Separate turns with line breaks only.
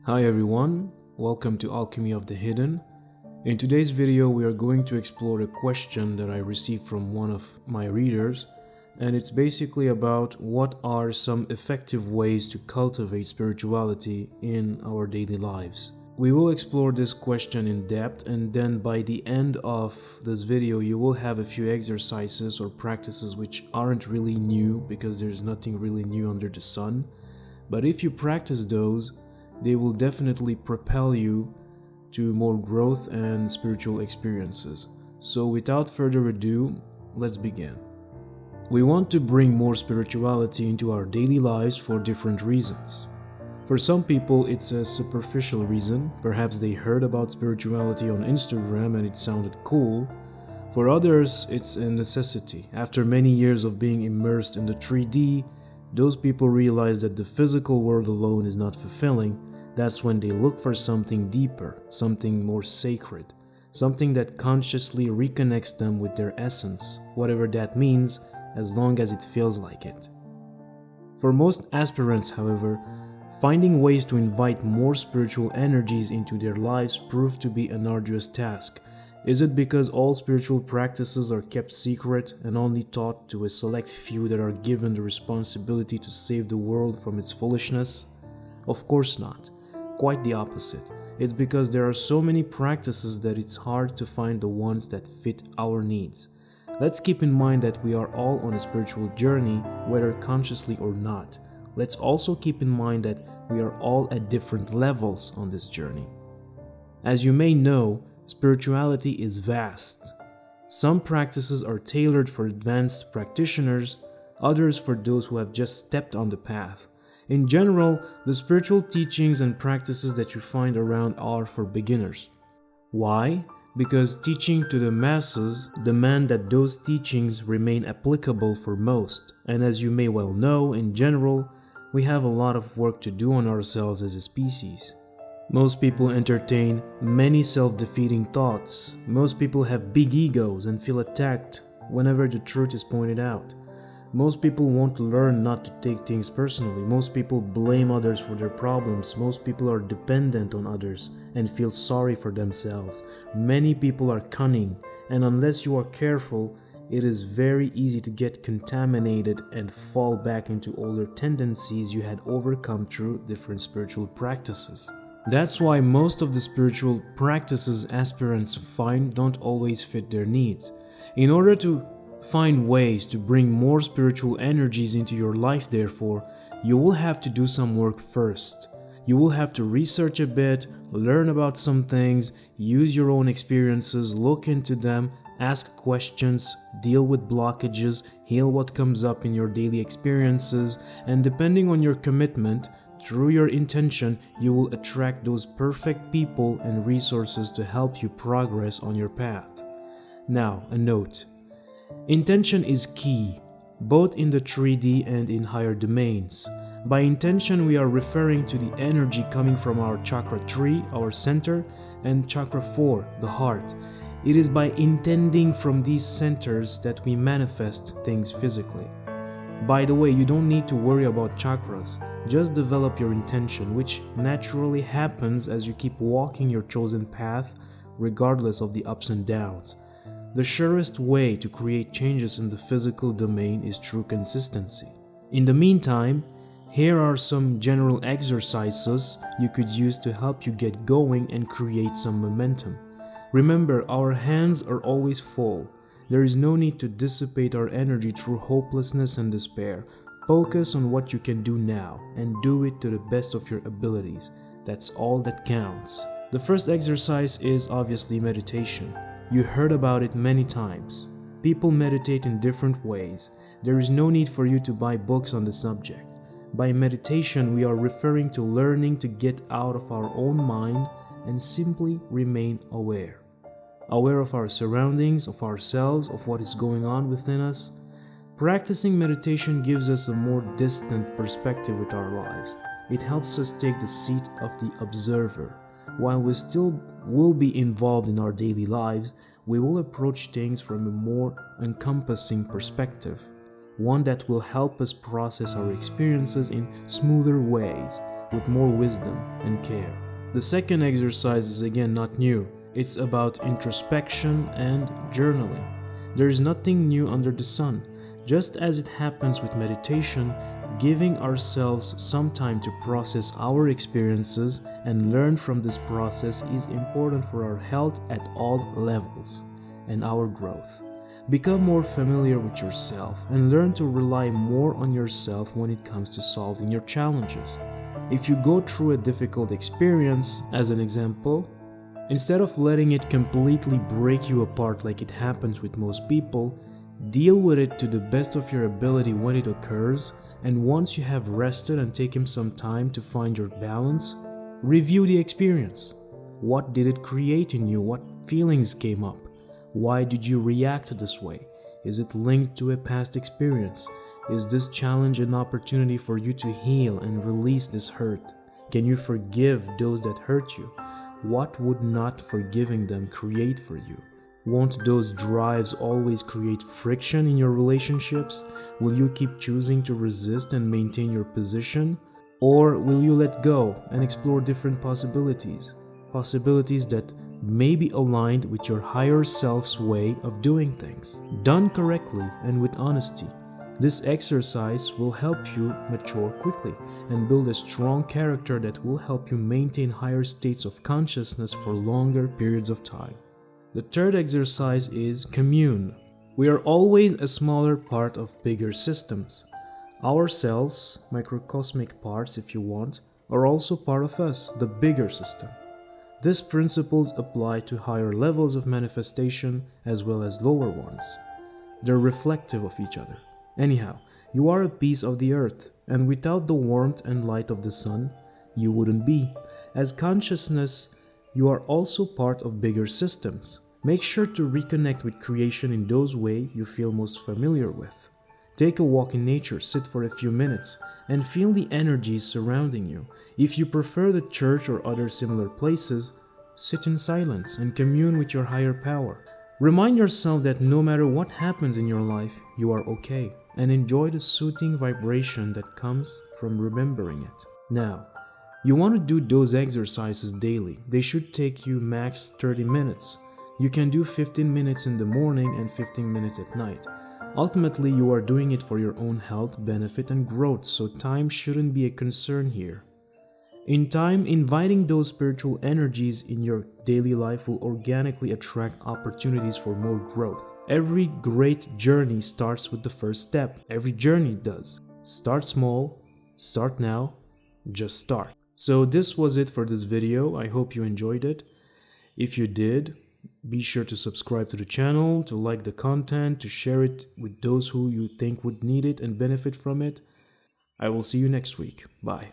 Hi everyone, welcome to Alchemy of the Hidden. In today's video we are going to explore a question that I received from one of my readers, and it's basically about what are some effective ways to cultivate spirituality in our daily lives. We will explore this question in depth, and then by the end of this video you will have a few exercises or practices which aren't really new because there's nothing really new under the sun. But if you practice those, they will definitely propel you to more growth and spiritual experiences. So without further ado, let's begin. We want to bring more spirituality into our daily lives for different reasons. For some people, it's a superficial reason. Perhaps they heard about spirituality on Instagram and it sounded cool. For others, it's a necessity. After many years of being immersed in the 3D, those people realize that the physical world alone is not fulfilling. That's when they look for something deeper, something more sacred, something that consciously reconnects them with their essence, whatever that means, as long as it feels like it. For most aspirants, however, finding ways to invite more spiritual energies into their lives proves to be an arduous task. Is it because all spiritual practices are kept secret and only taught to a select few that are given the responsibility to save the world from its foolishness? Of course not. Quite the opposite. It's because there are so many practices that it's hard to find the ones that fit our needs. Let's keep in mind that we are all on a spiritual journey, whether consciously or not. Let's also keep in mind that we are all at different levels on this journey. As you may know, spirituality is vast. Some practices are tailored for advanced practitioners, others for those who have just stepped on the path. In general, the spiritual teachings and practices that you find around are for beginners. Why? Because teaching to the masses demand that those teachings remain applicable for most. And as you may well know, in general, we have a lot of work to do on ourselves as a species. Most people entertain many self-defeating thoughts. Most people have big egos and feel attacked whenever the truth is pointed out. Most people won't learn not to take things personally. Most people blame others for their problems. Most people are dependent on others and feel sorry for themselves. Many people are cunning, and unless you are careful, it is very easy to get contaminated and fall back into older tendencies you had overcome through different spiritual practices. That's why most of the spiritual practices aspirants find don't always fit their needs. In order to find ways to bring more spiritual energies into your life, therefore, you will have to do some work first. You will have to research a bit, learn about some things, use your own experiences, look into them, ask questions, deal with blockages, heal what comes up in your daily experiences, and depending on your commitment, through your intention, you will attract those perfect people and resources to help you progress on your path. Now, a note. Intention is key, both in the 3D and in higher domains. By intention, we are referring to the energy coming from our chakra 3, our center, and chakra 4, the heart. It is by intending from these centers that we manifest things physically. By the way, you don't need to worry about chakras. Just develop your intention, which naturally happens as you keep walking your chosen path, regardless of the ups and downs. The surest way to create changes in the physical domain is through consistency. In the meantime, here are some general exercises you could use to help you get going and create some momentum. Remember, our hands are always full. There is no need to dissipate our energy through hopelessness and despair. Focus on what you can do now and do it to the best of your abilities. That's all that counts. The first exercise is obviously meditation. You heard about it many times. People meditate in different ways. There is no need for you to buy books on the subject. By meditation, we are referring to learning to get out of our own mind and simply remain aware. Aware of our surroundings, of ourselves, of what is going on within us. Practicing meditation gives us a more distant perspective with our lives. It helps us take the seat of the observer. While we still will be involved in our daily lives, we will approach things from a more encompassing perspective, one that will help us process our experiences in smoother ways. with more wisdom and care. The second exercise is again not new. It's about introspection and journaling. There is nothing new under the sun. Just as it happens with meditation, giving ourselves some time to process our experiences and learn from this process is important for our health at all levels and our growth. Become more familiar with yourself and learn to rely more on yourself when it comes to solving your challenges. If you go through a difficult experience, as an example, instead of letting it completely break you apart like it happens with most people, deal with it to the best of your ability when it occurs, and once you have rested and taken some time to find your balance, review the experience. What did it create in you? What feelings came up? Why did you react this way? Is it linked to a past experience? Is this challenge an opportunity for you to heal and release this hurt? Can you forgive those that hurt you? What would not forgiving them create for you? Won't those drives always create friction in your relationships? Will you keep choosing to resist and maintain your position? Or will you let go and explore different possibilities? Possibilities that may be aligned with your higher self's way of doing things. Done correctly and with honesty, this exercise will help you mature quickly and build a strong character that will help you maintain higher states of consciousness for longer periods of time. The third exercise is commune. We are always a smaller part of bigger systems. Our cells, microcosmic parts if you want, are also part of us, the bigger system. These principles apply to higher levels of manifestation as well as lower ones. They're reflective of each other. Anyhow, you are a piece of the earth, and without the warmth and light of the sun, you wouldn't be. As consciousness, you are also part of bigger systems. Make sure to reconnect with creation in those ways you feel most familiar with. Take a walk in nature, sit for a few minutes, and feel the energies surrounding you. If you prefer the church or other similar places, sit in silence and commune with your higher power. Remind yourself that no matter what happens in your life, you are okay, and enjoy the soothing vibration that comes from remembering it. Now, you want to do those exercises daily. They should take you max 30 minutes. You can do 15 minutes in the morning and 15 minutes at night. Ultimately, you are doing it for your own health, benefit, and growth, so time shouldn't be a concern here. In time, inviting those spiritual energies in your daily life will organically attract opportunities for more growth. Every great journey starts with the first step. Every journey does. Start small, start now, just start. So this was it for this video. I hope you enjoyed it. If you did, be sure to subscribe to the channel, to like the content, to share it with those who you think would need it and benefit from it. I will see you next week. Bye.